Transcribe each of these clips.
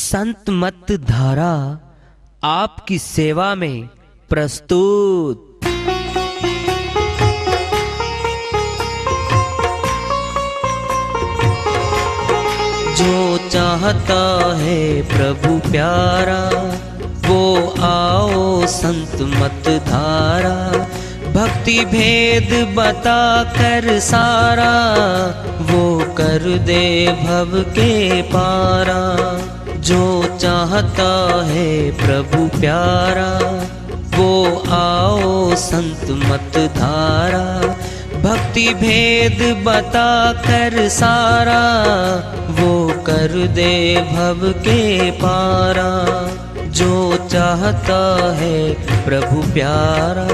संत मत धारा आपकी सेवा में प्रस्तुत। जो चाहता है प्रभु प्यारा वो आओ संत मत धारा। भक्ति भेद बता कर सारा वो कर दे भव के पारा। जो चाहता है प्रभु प्यारा वो आओ संत मत धारा। भक्ति भेद बता कर सारा वो कर दे भव के पारा। जो चाहता है प्रभु प्यारा।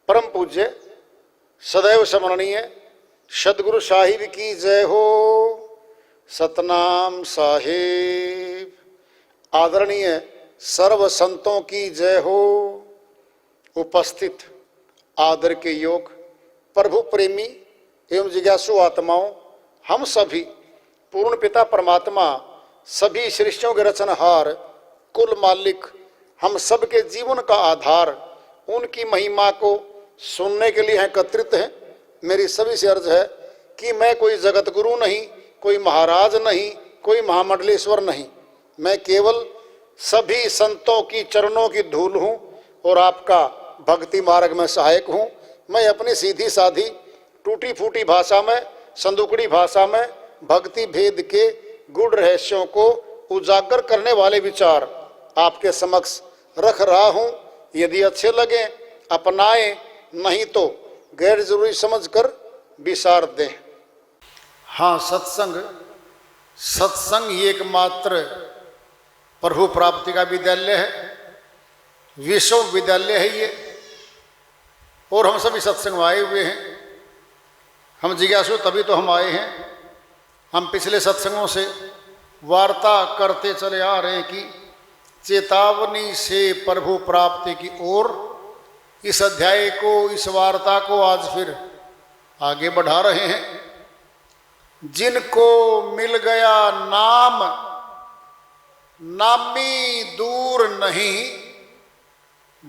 परम पूज्य सदैव स्मरणीय सदगुरु साहिब की जय हो। सतनाम साहिब। आदरणीय सर्व संतों की जय हो। उपस्थित आदर के योग प्रभु प्रेमी एवं जिज्ञासु आत्माओं, हम सभी पूर्ण पिता परमात्मा सभी सृष्टियों के रचनहार कुल मालिक हम सबके जीवन का आधार उनकी महिमा को सुनने के लिए एकत्रित हैं। मेरी सभी से अर्ज है कि मैं कोई जगत गुरु नहीं, कोई महाराज नहीं, कोई महामंडलेश्वर नहीं। मैं केवल सभी संतों की चरणों की धूल हूँ और आपका भक्ति मार्ग में सहायक हूँ। मैं अपनी सीधी साधी टूटी फूटी भाषा में, संदुकड़ी भाषा में भक्ति भेद के गूढ़ रहस्यों को उजागर करने वाले विचार आपके समक्ष रख रहा हूँ। यदि अच्छे लगे अपनाएं, नहीं तो गैर जरूरी समझकर विसार दें। हाँ, सत्संग ही एकमात्र प्रभु प्राप्ति का विद्यालय है, विश्वविद्यालय है ये। और हम सभी सत्संग में आए हुए हैं। हम जिज्ञासु तभी तो हम आए हैं। हम पिछले सत्संगों से वार्ता करते चले आ रहे हैं कि चेतावनी से प्रभु प्राप्ति की ओर इस अध्याय को, इस वार्ता को आज फिर आगे बढ़ा रहे हैं। जिनको मिल गया नाम, नामी दूर नहीं,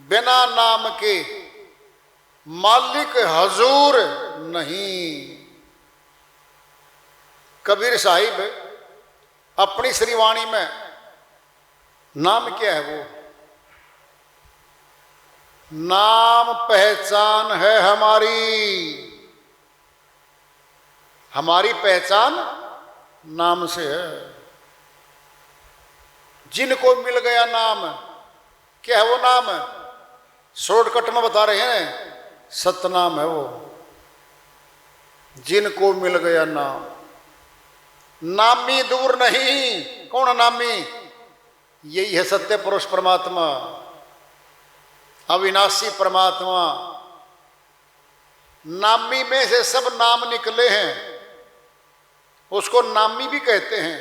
बिना नाम के मालिक हजूर नहीं। कबीर साहिब अपनी श्रीवाणी में, नाम क्या है वो? नाम पहचान है हमारी, हमारी पहचान नाम से है। जिनको मिल गया नाम, क्या है वो नाम? शॉर्टकट में बता रहे हैं, सतनाम है वो। जिनको मिल गया नाम, नामी दूर नहीं। कौन नामी? यही है सत्य पुरुष परमात्मा, अविनाशी परमात्मा। नामी में से सब नाम निकले हैं, उसको नामी भी कहते हैं।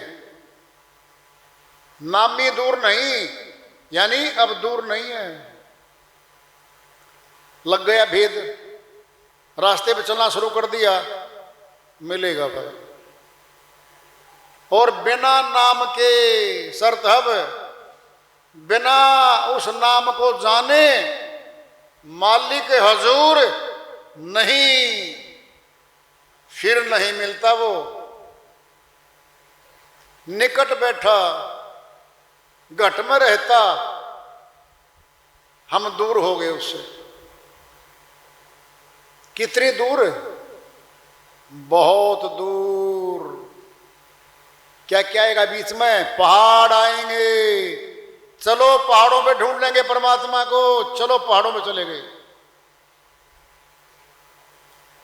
नामी दूर नहीं, यानी अब दूर नहीं है। लग गया भेद, रास्ते पे चलना शुरू कर दिया, मिलेगा भाई। और बिना नाम के शर्त अब, बिना उस नाम को जाने मालिक हजूर नहीं, फिर नहीं मिलता वो। निकट बैठा घट में रहता, हम दूर हो गए उससे। कितनी दूर? बहुत दूर। क्या क्या आएगा बीच में? पहाड़ आएंगे। चलो पहाड़ों पे ढूंढ लेंगे परमात्मा को। चलो पहाड़ों में चले गए,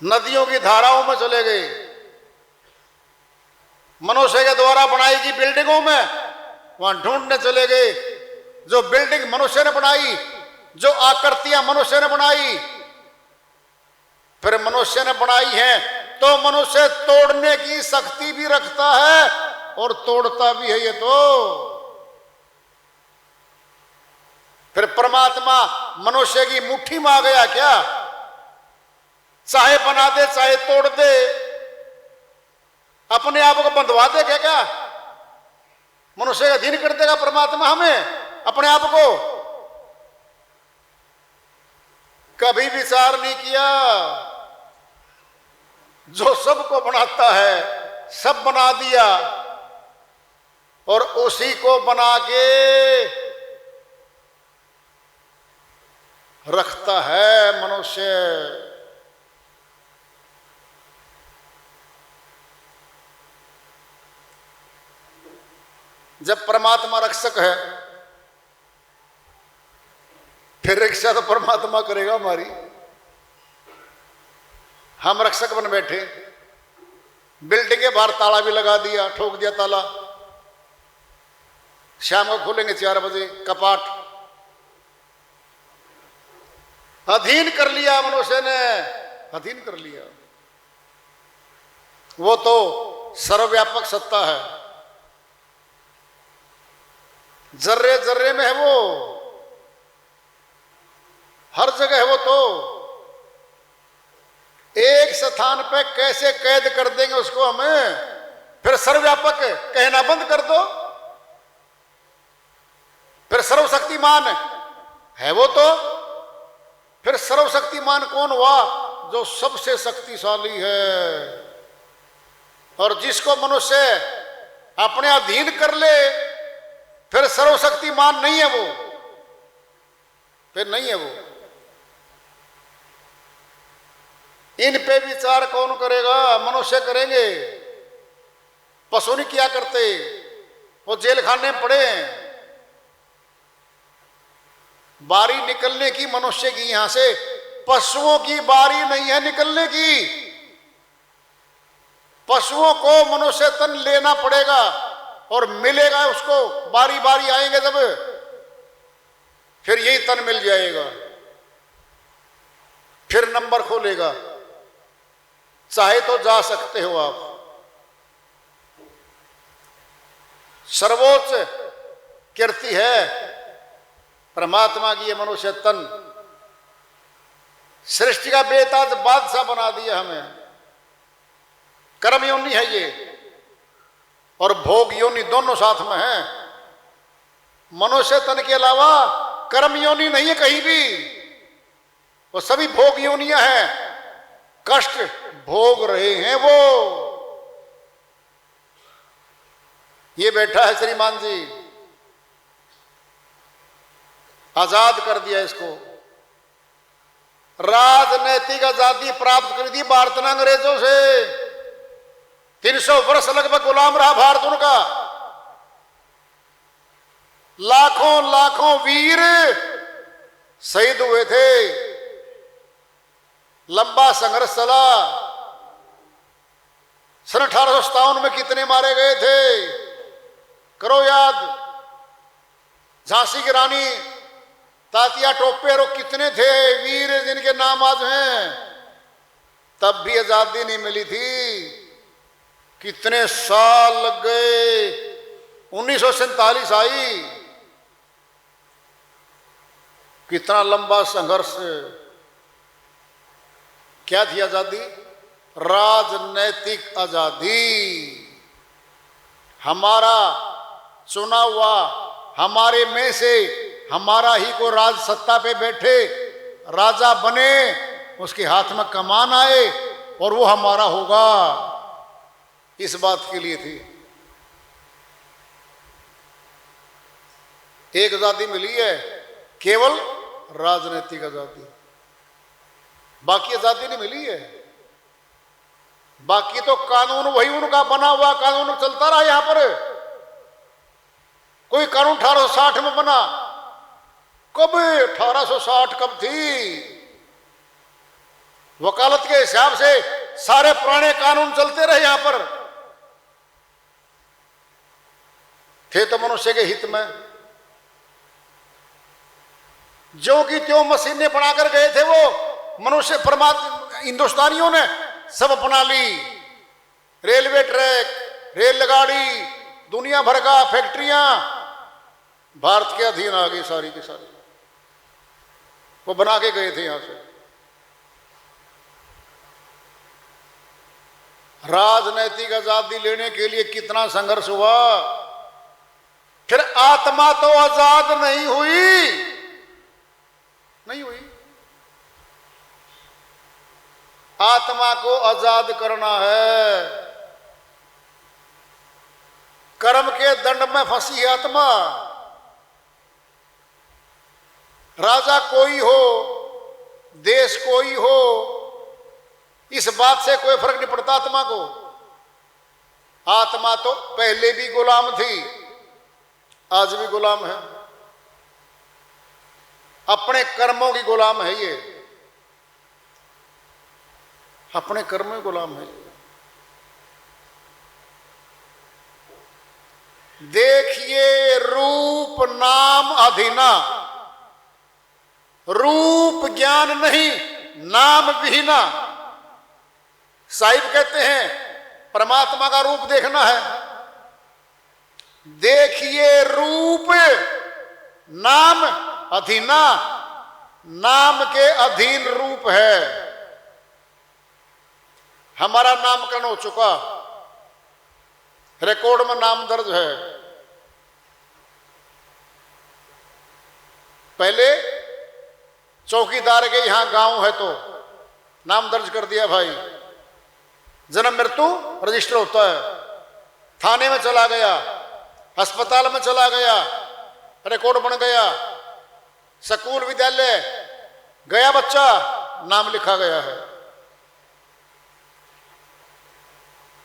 नदियों की धाराओं में चले गए, मनुष्य के द्वारा बनाई गई बिल्डिंगों में वहां ढूंढने चले गए। जो बिल्डिंग मनुष्य ने बनाई, जो आकृतियां मनुष्य ने बनाई, फिर मनुष्य ने बनाई है तो मनुष्य तोड़ने की शक्ति भी रखता है और तोड़ता भी है। ये तो फिर परमात्मा मनुष्य की मुट्ठी में आ गया क्या? चाहे बना दे चाहे तोड़ दे, अपने आप को बंधवा दे क्या? मनुष्य का अधीन कर देगा परमात्मा हमें अपने आप को? कभी विचार नहीं किया। जो सबको बनाता है सब बना दिया और उसी को बना के रखता है मनुष्य। जब परमात्मा रक्षक है फिर रक्षा तो परमात्मा करेगा हमारी। हम रक्षक बन बैठे, बिल्डिंग के बाहर ताला भी लगा दिया, ठोक दिया ताला। शाम को खोलेंगे 4 बजे कपाट। अधीन कर लिया मनुष्य ने, अधीन कर लिया। वो तो सर्वव्यापक सत्ता है, जर्रे जर्रे में है वो, हर जगह है वो। तो एक स्थान पे कैसे कैद कर देंगे उसको हमें? फिर सर्वव्यापक कहना बंद कर दो, फिर सर्वशक्तिमान है वो। तो फिर सर्वशक्तिमान कौन हुआ? जो सबसे शक्तिशाली है। और जिसको मनुष्य अपने अधीन कर ले फिर सर्वशक्तिमान नहीं है वो, फिर नहीं है वो। इन पे विचार कौन करेगा? मनुष्य करेंगे। पशु नहीं किया करते, वो जेल खाने में पड़े हैं। बारी निकलने की मनुष्य की यहां से, पशुओं की बारी नहीं है निकलने की। पशुओं को मनुष्य तन लेना पड़ेगा और मिलेगा उसको, बारी बारी आएंगे जब, फिर यही तन मिल जाएगा, फिर नंबर खोलेगा। चाहे तो जा सकते हो आप। सर्वोच्च कीर्ति है परमात्मा की ये मनुष्य तन। सृष्टि का बेताज बादशाह बना दिया हमें। कर्म योनि है ये और भोग योनि दोनों साथ में है। मनुष्य तन के अलावा कर्म योनि नहीं है कहीं भी, वो सभी भोग योनियां हैं। कष्ट भोग रहे हैं वो। ये बैठा है श्रीमान जी, आजाद कर दिया इसको। राजनैतिक आजादी प्राप्त कर दी भारत ने अंग्रेजों से। 300 वर्ष लगभग गुलाम रहा भारत उनका। लाखों लाखों वीर शहीद हुए थे। लंबा संघर्ष चला। सन 1857 में कितने मारे गए थे करो याद। झांसी की रानी तात्या टोपे और कितने थे वीर जिनके नाम आज हैं। तब भी आजादी नहीं मिली थी। कितने साल लग गए। 1947 आई। कितना लंबा संघर्ष। क्या थी आजादी? राजनैतिक आजादी। हमारा चुना हुआ, हमारे में से हमारा ही को राज सत्ता पे बैठे, राजा बने, उसके हाथ में कमान आए और वो हमारा होगा। इस बात के लिए थी। एक आजादी मिली है, केवल राजनीतिक आजादी। बाकी आजादी नहीं मिली है। बाकी तो कानून वही उनका बना हुआ कानून चलता रहा। यहां पर कोई कानून 1860 में बना। कब 1860 कब थी? वकालत के हिसाब से सारे पुराने कानून चलते रहे यहां पर। थे तो मनुष्य के हित में। जो कि त्यों मशीनें बनाकर गए थे वो मनुष्य परमात्मा हिंदुस्तानियों ने सब अपना ली। रेलवे ट्रैक, रेलगाड़ी, दुनिया भर का फैक्ट्रियां भारत के अधीन आ गई सारी की सारी। वो बना के गए थे यहां से। राजनैतिक आजादी लेने के लिए कितना संघर्ष हुआ, फिर आत्मा तो आजाद नहीं हुई, नहीं हुई। आत्मा को आजाद करना है। कर्म के दंड में फंसी है आत्मा। राजा कोई हो, देश कोई हो, इस बात से कोई फर्क नहीं पड़ता आत्मा को। आत्मा तो पहले भी गुलाम थी, आज भी गुलाम है। अपने कर्मों की गुलाम है ये, अपने कर्म में गुलाम है। देखिए रूप नाम अधीना, रूप ज्ञान नहीं नाम विहीना। साहिब कहते हैं परमात्मा का रूप देखना है। देखिए रूप नाम अधीना, नाम के अधीन रूप है। हमारा नामकरण हो चुका, रिकॉर्ड में नाम दर्ज है। पहले चौकीदार के यहां गांव है तो नाम दर्ज कर दिया भाई, जन्म मृत्यु रजिस्टर होता है। थाने में चला गया, अस्पताल में चला गया, रिकॉर्ड बन गया। स्कूल विद्यालय गया बच्चा, नाम लिखा गया है।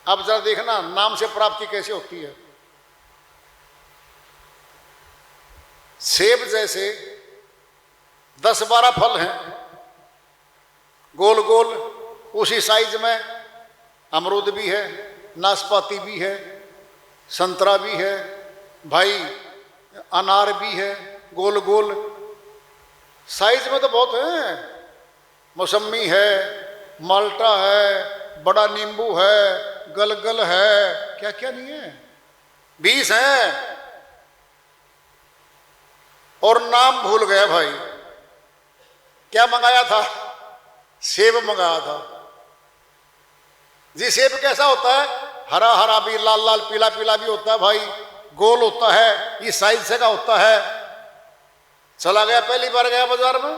अब जरा देखना नाम से प्राप्ति कैसे होती है। सेब जैसे 10-12 फल हैं गोल गोल, उसी साइज में अमरूद भी है, नाशपाती भी है, संतरा भी है भाई, अनार भी है गोल गोल साइज में तो बहुत है। मौसमी है, माल्टा है, बड़ा नींबू है, गलगल है, क्या क्या नहीं है, 20 है। और नाम भूल गया भाई। क्या मंगाया था? सेब मंगाया था जी। सेब कैसा होता है? हरा हरा भी, लाल लाल, पीला पीला भी होता है भाई, गोल होता है, इस साइज से का होता है। चला गया, पहली बार गया बाजार में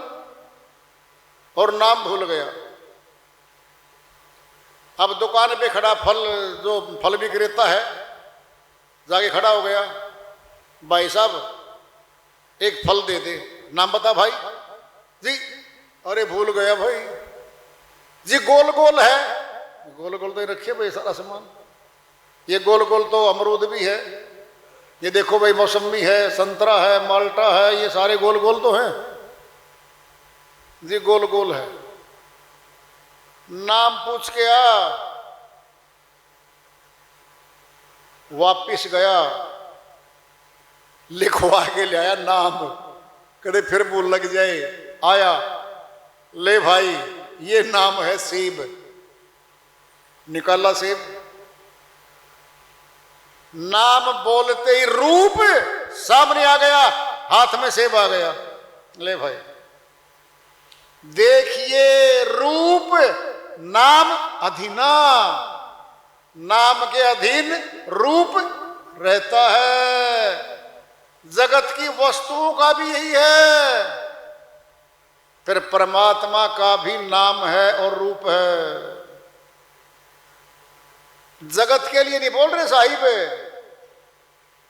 और नाम भूल गया। अब दुकान पे खड़ा फल, जो फल विक्रेता है, जाके खड़ा हो गया, भाई साहब एक फल दे दे, नाम बता भाई जी। अरे भूल गया भाई जी, गोल गोल है। गोल गोल तो रखिए भाई सारा सामान। ये गोल गोल तो अमरूद भी है, ये देखो भाई मौसमी है, संतरा है, माल्टा है, ये सारे गोल गोल तो हैं जी, गोल गोल है। नाम पूछ के आ, वापिस गया, लिखवा के ले आया नाम, कदे फिर भूल लग जाए। आया, ले भाई ये नाम है सेब। निकाला सेब, नाम बोलते ही रूप सामने आ गया, हाथ में सेब आ गया। ले भाई देखिए रूप नाम अधीना, नाम के अधीन रूप रहता है। जगत की वस्तुओं का भी यही है, फिर परमात्मा का भी नाम है और रूप है। जगत के लिए नहीं बोल रहे साहिब,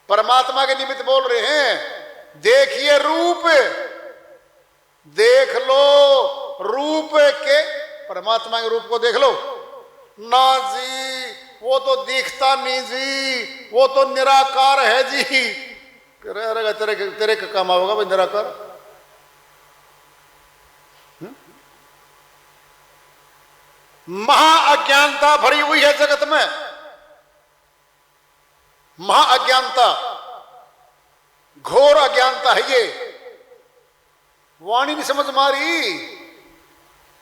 परमात्मा के निमित्त बोल रहे हैं। देखिए रूप, देख लो रूप के, परमात्मा के रूप को देख लो ना जी, वो तो दिखता नहीं जी, वो तो निराकार है जी। अरे तेरे तेरे का काम होगा भाई निराकार। महा अज्ञानता भरी हुई है जगत में, महा अज्ञानता। घोर अज्ञानता है ये। वाणी नहीं समझ मारी।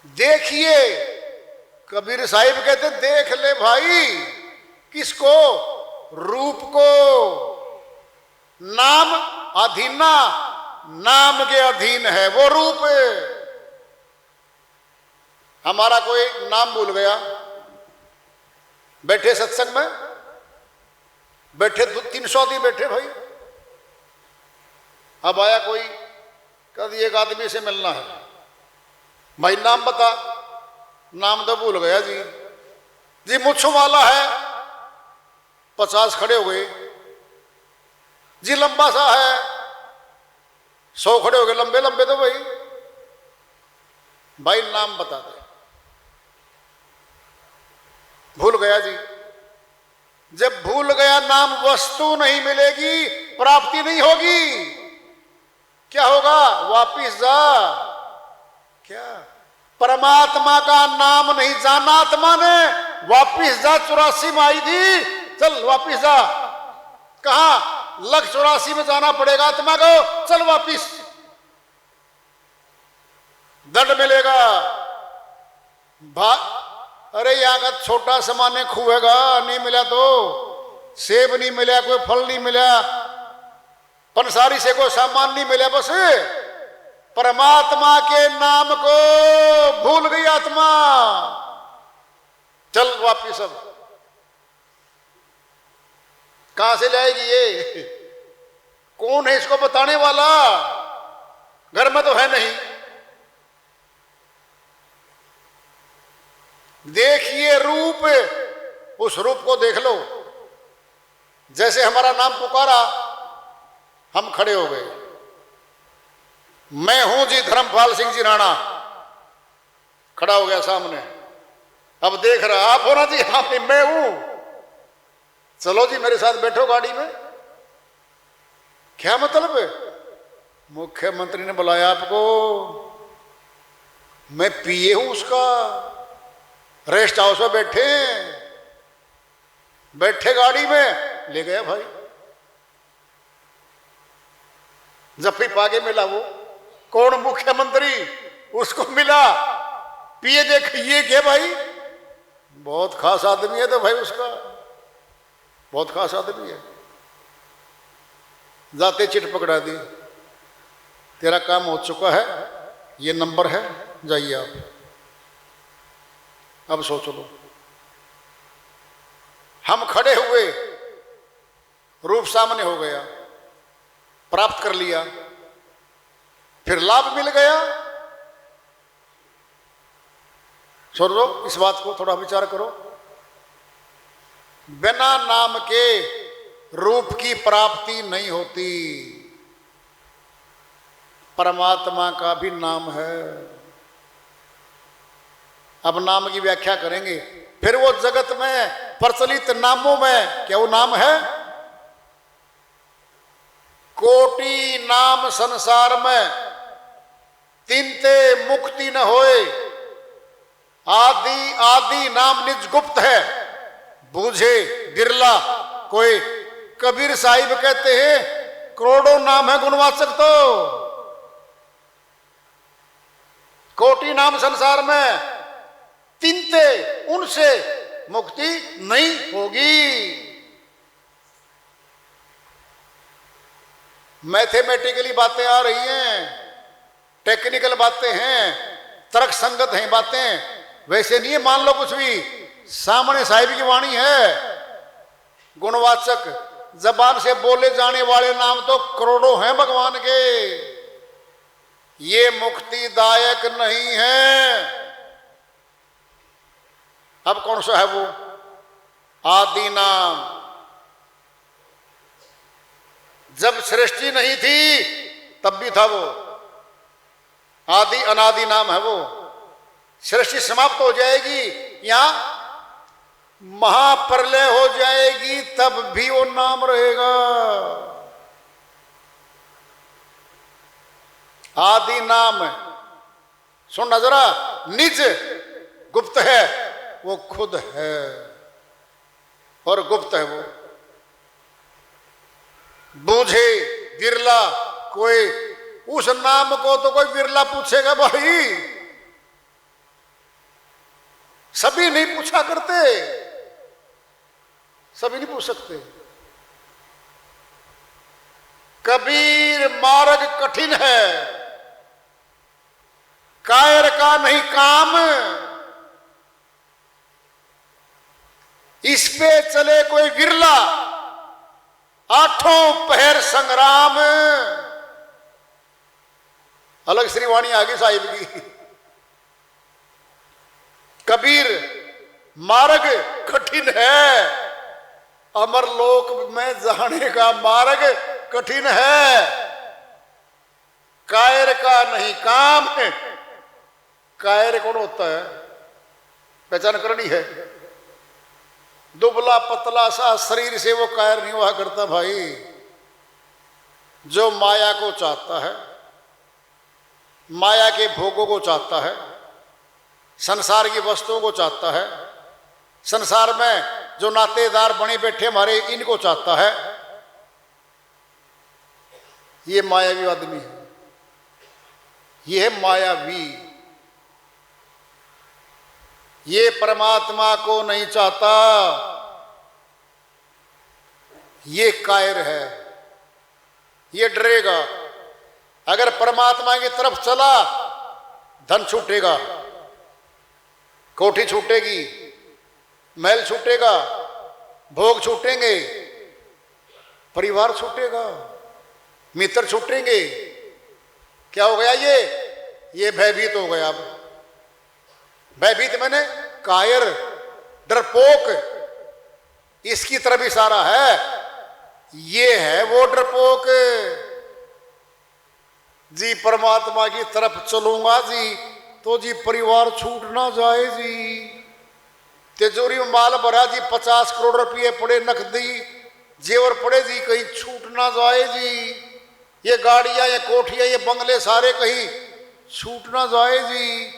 देखिए, कबीर साहिब कहते देख ले भाई, किसको? रूप को। नाम अधीना, नाम के अधीन है वो रूप। हमारा कोई नाम भूल गया, बैठे सत्संग में, बैठे 300 आदमी बैठे भाई। अब आया कोई, कभी एक आदमी से मिलना है, भाई नाम बता। नाम तो भूल गया जी। जी मुच्छों वाला है। 50 खड़े हो गए। जी लंबा सा है। 100 खड़े हो गए। लंबे लंबे तो भाई। भाई नाम बता दे। भूल गया जी। जब भूल गया नाम, वस्तु नहीं मिलेगी, प्राप्ति नहीं होगी। क्या होगा? वापिस जा। क्या? परमात्मा का नाम नहीं जाना आत्मा ने। वापिस जा। 84 में आई थी, चल वापिस जा। कहा? लग 84 में जाना पड़ेगा आत्मा को। चल वापिस, दंड मिलेगा। अरे यहां का छोटा सामान खुएगा, नहीं मिला तो सेब नहीं मिला, कोई फल नहीं मिला, पंसारी से कोई सामान नहीं मिला, बस परमात्मा के नाम को भूल गई आत्मा। चल वापिस। अब कहां से लाएगी ये? कौन है इसको बताने वाला? घर में तो है नहीं। देखिए रूप, उस रूप को देख लो। जैसे हमारा नाम पुकारा, हम खड़े हो गए। मैं हूं जी धर्मपाल सिंह जी राणा। खड़ा हो गया सामने। अब देख रहा, आप हो ना जी? हाँ भाई मैं हूं। चलो जी मेरे साथ बैठो गाड़ी में। क्या मतलब है? मुख्यमंत्री ने बुलाया आपको, मैं पिए हूं उसका। रेस्ट हाउस में बैठे गाड़ी में, ले गया भाई। जफ्फी पागे मिला वो। कौन? मुख्यमंत्री। उसको मिला, पिए देख, ये क्या भाई? बहुत खास आदमी है तो भाई उसका, बहुत खास आदमी है। जाते चिट पकड़ा दी, तेरा काम हो चुका है, ये नंबर है, जाइए आप। अब सोच लो, हम खड़े हुए, रूप सामने हो गया, प्राप्त कर लिया, फिर लाभ मिल गया। छोड़ दो इस बात को, थोड़ा विचार करो। बिना नाम के रूप की प्राप्ति नहीं होती। परमात्मा का भी नाम है। अब नाम की व्याख्या करेंगे। फिर वो जगत में प्रचलित नामों में क्या वो नाम है? कोटि नाम संसार में, तिनते मुक्ति न होए। आदि आदि नाम निज गुप्त है, बूझे बिरला कोई। कबीर साहिब कहते हैं करोड़ों नाम है गुणवाचक तो। कोटि नाम संसार में, तिनते उनसे मुक्ति नहीं होगी। मैथमेटिकली बातें आ रही हैं, टेक्निकल बातें हैं, तर्क संगत हैं बातें, वैसे नहीं है मान लो कुछ भी। सामने साहिब की वाणी है, गुणवाचक, जबान से बोले जाने वाले नाम तो करोड़ों हैं भगवान के। ये मुक्तिदायक नहीं है। अब कौन सा है वो? आदि नाम। जब सृष्टि नहीं थी तब भी था वो। आदि अनादि नाम है वो। सृष्टि समाप्त हो जाएगी, यहां महाप्रलय हो जाएगी, तब भी वो नाम रहेगा। आदि नाम है। सुन नजरा, निज गुप्त है, वो खुद है और गुप्त है वो। बूझे विरला, कोई उस नाम को तो कोई विरला पूछेगा भाई, सभी नहीं पूछा करते, सभी नहीं पूछ सकते। कबीर मार्ग कठिन है, कायर का नहीं काम, इस पे चले कोई विरला, आठों पहर संग्राम। अलग श्रीवाणी आगे साहिब की। कबीर मार्ग कठिन है, अमर लोक में जाने का मार्ग कठिन है, कायर का नहीं काम। कायर कौन होता है, पहचान करनी है। दुबला पतला सा शरीर से वो कायर नहीं हुआ करता भाई। जो माया को चाहता है, माया के भोगों को चाहता है, संसार की वस्तुओं को चाहता है, संसार में जो नातेदार बने बैठे हमारे, इनको चाहता है, ये मायावी आदमी है, ये है मायावी। ये परमात्मा को नहीं चाहता, ये कायर है, ये डरेगा। अगर परमात्मा की तरफ चला, धन छूटेगा, कोठी छूटेगी, महल छूटेगा, भोग छूटेंगे, परिवार छूटेगा, मित्र छूटेंगे। क्या हो गया ये भयभीत हो गया। अब भयभीत मैंने कायर, डरपोक, इसकी तरफ इशारा है। ये है वो डरपोक जी, परमात्मा की तरफ चलूंगा जी तो जी परिवार छूट ना जाए जी। तिजोरी में माल भरा जी, 50 करोड़ रुपये पड़े नकदी, जेवर पड़े जी, कहीं छूट ना जाए जी। ये गाड़ियां, ये कोठियां, ये बंगले सारे कहीं छूट ना जाए जी।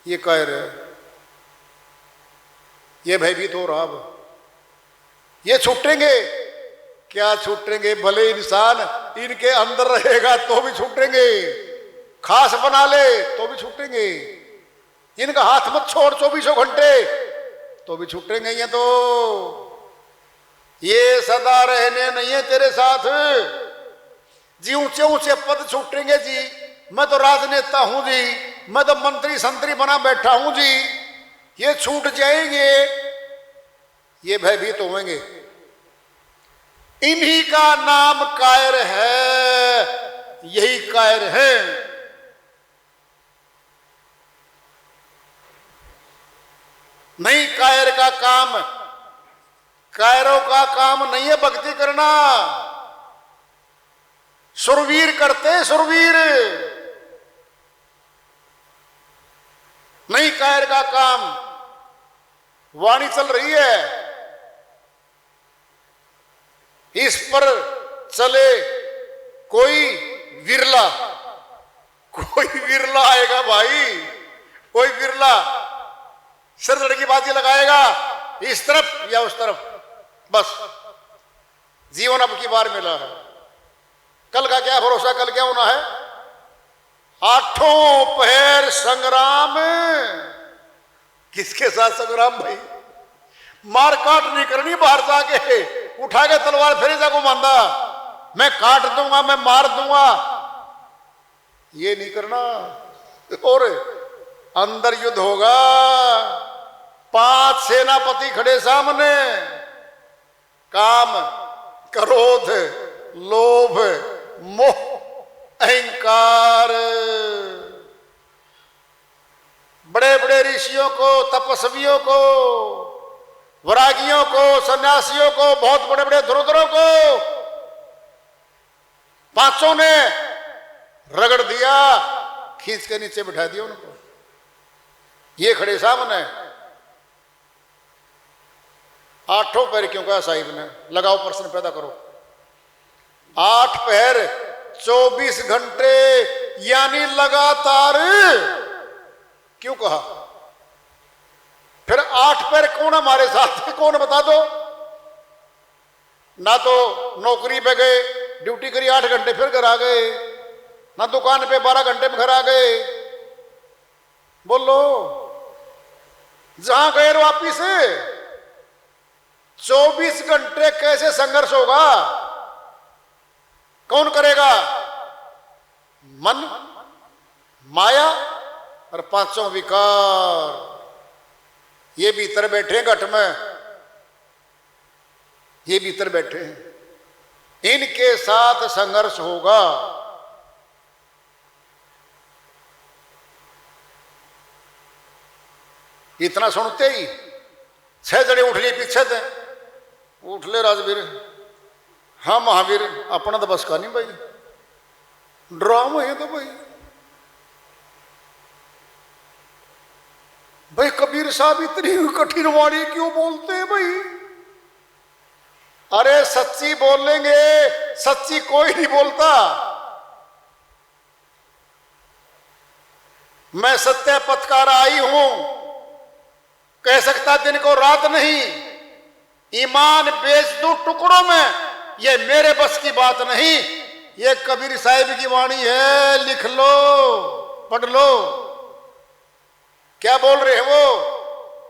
ये कायर है, ये भयभीत हो रहा। अब ये छूटेंगे, क्या छूटेंगे? भले इंसान इनके अंदर रहेगा तो भी छूटेंगे, खास बना ले तो भी छूटेंगे, इनका हाथ मत छोड़ 24 घंटे तो भी छूटेंगे। ये सदा रहने नहीं है तेरे साथ जी। ऊंचे ऊंचे पद छूटेंगे जी, मैं तो राजनेता हूं जी, मैं तो मंत्री संतरी बना बैठा हूं जी, ये छूट जाएंगे, ये भयभीत होंगे। इन्हीं का नाम कायर है, यही कायर है। नहीं कायर का काम, कायरों का काम नहीं है भक्ति करना। सुरवीर करते, सुरवीर नहीं कायर का काम। वाणी चल रही है, इस पर चले कोई विरला, कोई विरला आएगा भाई, कोई विरला सिर लड़की बाजी लगाएगा इस तरफ या उस तरफ, बस जीवन अब की बार मिला है। कल का क्या भरोसा, कल क्या होना है। आठों पहर संग्राम, किसके साथ संग्राम भाई? मार काट नहीं करनी, बाहर जाके उठा के तलवार फिर जाको मांदा, मैं काट दूंगा, मैं मार दूंगा, ये नहीं करना। और अंदर युद्ध होगा, 5 सेनापति खड़े सामने, काम, क्रोध, लोभ, मोह, अहंकार। बड़े बड़े ऋषियों को, तपस्वियों को, वैरागियों को, सन्यासियों को, बहुत बड़े बड़े धुरधरों को पांचों ने रगड़ दिया, खींच के नीचे बिठा दिया उनको। ये खड़े सामने। आठों पैर क्यों कहा साहिब ने? लगाओ प्रश्न पैदा करो। 8 पैर 24 घंटे यानी लगातार क्यों कहा? फिर 8 पैर कौन हमारे साथ है, कौन बता दो? ना तो नौकरी पे गए, ड्यूटी करी 8 घंटे फिर घर आ गए, ना दुकान पे 12 घंटे में घर आ गए। बोलो, जहां गए वापिस से 24 घंटे कैसे संघर्ष होगा? कौन करेगा? मन, माया और पांचों विकार। ये भीतर बैठे हैं घट में, ये भीतर बैठे हैं, इनके साथ संघर्ष होगा। इतना सुनते ही 6 जने उठ लिए पीछे थे। उठ ले राजवीर, हाँ महावीर, अपना तो बस का नहीं भाई, ड्रामा है तो भाई कबीर साहब इतनी कठिन वाणी क्यों बोलते हैं भाई? अरे सच्ची बोलेंगे, सच्ची कोई नहीं बोलता। मैं सत्य पथकार आई हूं, कह सकता दिन को रात नहीं। ईमान बेच दूं टुकड़ों में, ये मेरे बस की बात नहीं। ये कबीर साहिब की वाणी है, लिख लो, पढ़ लो। क्या बोल रहे हैं वो?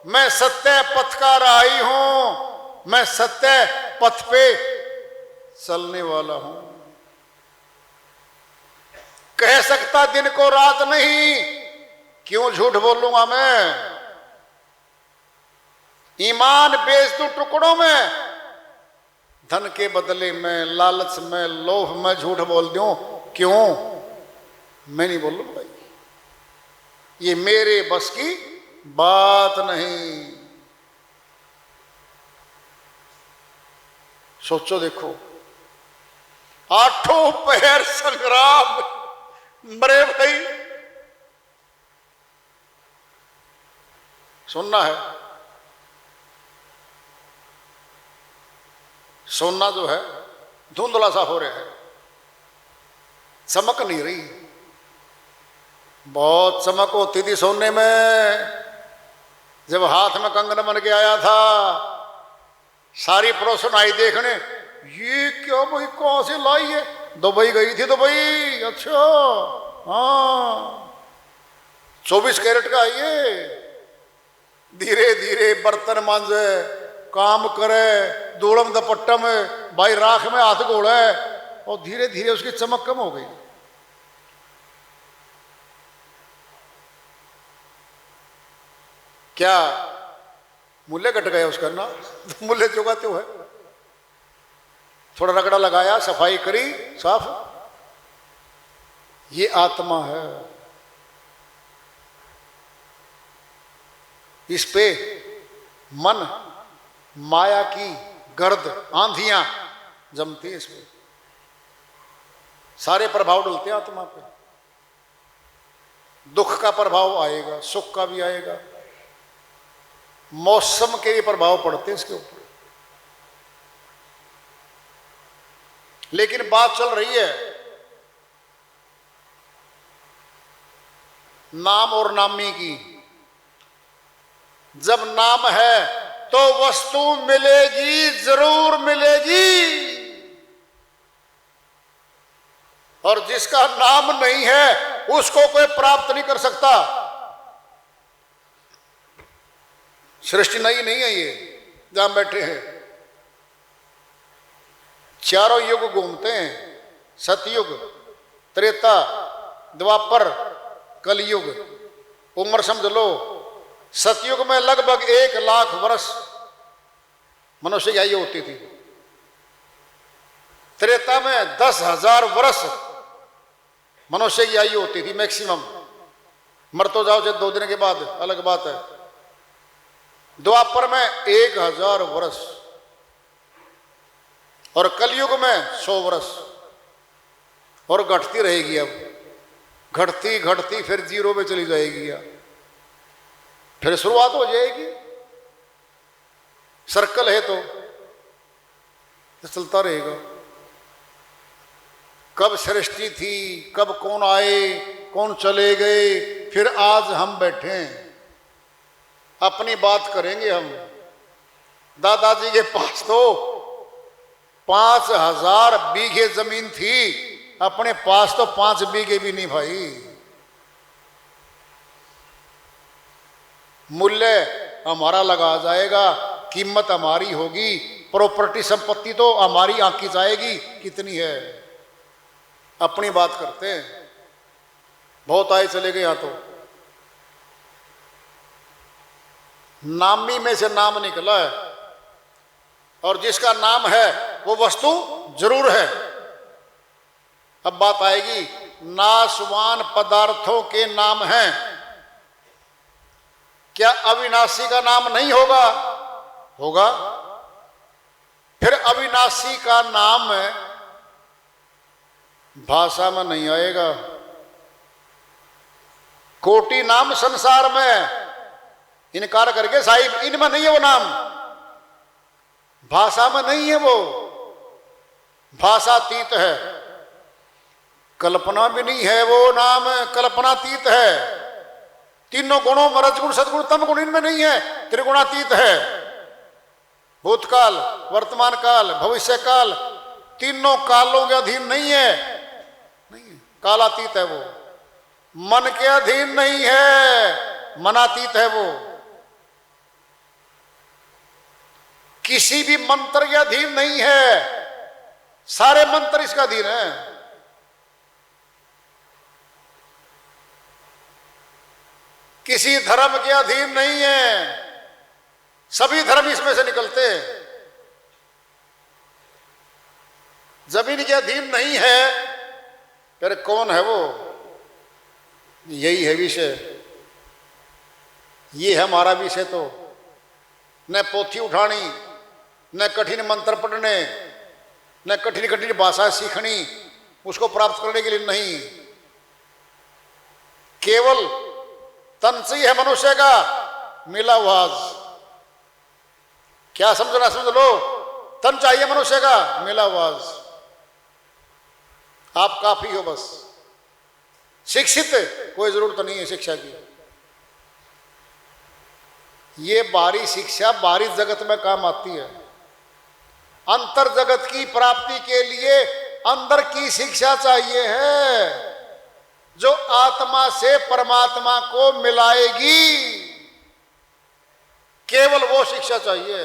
मैं सत्य पथकार आई हूं, मैं सत्य पथ पे चलने वाला हूं। कह सकता दिन को रात नहीं, क्यों झूठ बोलूंगा मैं? ईमान बेच दूं टुकड़ों में, धन के बदले में, लालच में, लोभ में झूठ बोल दूं, क्यों? मैं नहीं बोलूं भाई, ये मेरे बस की बात नहीं। सोचो देखो, 8 पहर संग्राम मरे भाई। सुनना है, सोना जो है धुंधला सा हो रहा है, चमक नहीं रही। बहुत चमक होती थी सोने में जब हाथ में कंगन बन के आया था। सारी पड़ोसन आई देखने, ये क्या भाई, कहां से लाई है? दुबई गई थी दुबई। अच्छा, हाँ, 24 कैरेट का ये। धीरे धीरे बर्तन मांजे, काम करे, दूड़म दपट्टा में भाई राख में हाथ घोड़ा, और धीरे धीरे उसकी चमक कम हो गई। क्या मूल्य घट गया उसका ना? मूल्य चुका तो है। थोड़ा रगड़ा लगाया, सफाई करी, साफ। ये आत्मा है। इस पे मन, माया की गर्द, आंधियां जमती है, इसमें सारे प्रभाव डलते हैं आत्मा पे। दुख का प्रभाव आएगा, सुख का भी आएगा, मौसम के भी प्रभाव पड़ते हैं इसके ऊपर। लेकिन बात चल रही है नाम और नामी की। जब नाम है तो वस्तु मिलेगी, जरूर मिलेगी, और जिसका नाम नहीं है उसको कोई प्राप्त नहीं कर सकता। सृष्टि नई नहीं है ये, जहां बैठे हैं। चारों युग घूमते हैं, सतयुग, त्रेता, द्वापर, कलयुग। उम्र समझ लो, सतयुग में लगभग 1 लाख वर्ष मनुष्य की आयु होती थी। त्रेता में 10,000 वर्ष मनुष्य की आयु होती थी मैक्सिमम। मर तो जाओ चाहे 2 दिन के बाद, अलग बात है। द्वापर में 1000 वर्ष, और कलयुग में 100 वर्ष, और घटती रहेगी। अब घटती घटती फिर 0 पे चली जाएगी, या फिर शुरुआत हो जाएगी। सर्कल है तो चलता रहेगा। कब सृष्टि थी, कब कौन आए, कौन चले गए, फिर आज हम बैठे हैं, अपनी बात करेंगे हम। दादाजी के पास तो 5,000 बीघे जमीन थी, अपने पास तो 5 बीघे भी नहीं भाई। मूल्य हमारा लगा जाएगा, कीमत हमारी होगी, प्रॉपर्टी संपत्ति तो हमारी आंकी जाएगी कितनी है। अपनी बात करते हैं, बहुत आए चले गए यहां तो। नामी में से नाम निकला है, और जिसका नाम है वो वस्तु जरूर है। अब बात आएगी, नाशवान पदार्थों के नाम हैं, क्या अविनाशी का नाम नहीं होगा? होगा। फिर अविनाशी का नाम भाषा में नहीं आएगा। कोटि नाम संसार में, इनकार करके साहिब इनमें नहीं है वो नाम, भाषा में नहीं है वो, भाषातीत है। कल्पना भी नहीं है वो नाम, कल्पनातीत है। तीनों गुणों में रजगुण सदगुण तम गुण इनमें नहीं है, त्रिगुणातीत है। भूतकाल, वर्तमान काल, भविष्य काल, तीनों कालों के अधीन नहीं है, कालातीत है वो। मन के अधीन नहीं है, मनातीत है वो। किसी भी मंत्र के अधीन नहीं है, सारे मंत्र इसका अधीन है। किसी धर्म के अधीन नहीं है, सभी धर्म इसमें से निकलते हैं। जमीन के अधीन नहीं है, फिर कौन है वो? यही है विषय। ये है हमारा विषय। तो न पोथी उठानी, न कठिन मंत्र पढ़ने, न कठिन कठिन भाषा सीखनी उसको प्राप्त करने के लिए नहीं। केवल तन से ही है मनुष्य का मिला आवाज। क्या समझना समझ लो, तन चाहिए मनुष्य का, मिला आवाज। आप काफी हो बस। शिक्षित कोई जरूरत नहीं है शिक्षा की। ये बाहरी शिक्षा बाहरी जगत में काम आती है। अंतर जगत की प्राप्ति के लिए अंदर की शिक्षा चाहिए है, जो आत्मा से परमात्मा को मिलाएगी। केवल वो शिक्षा चाहिए।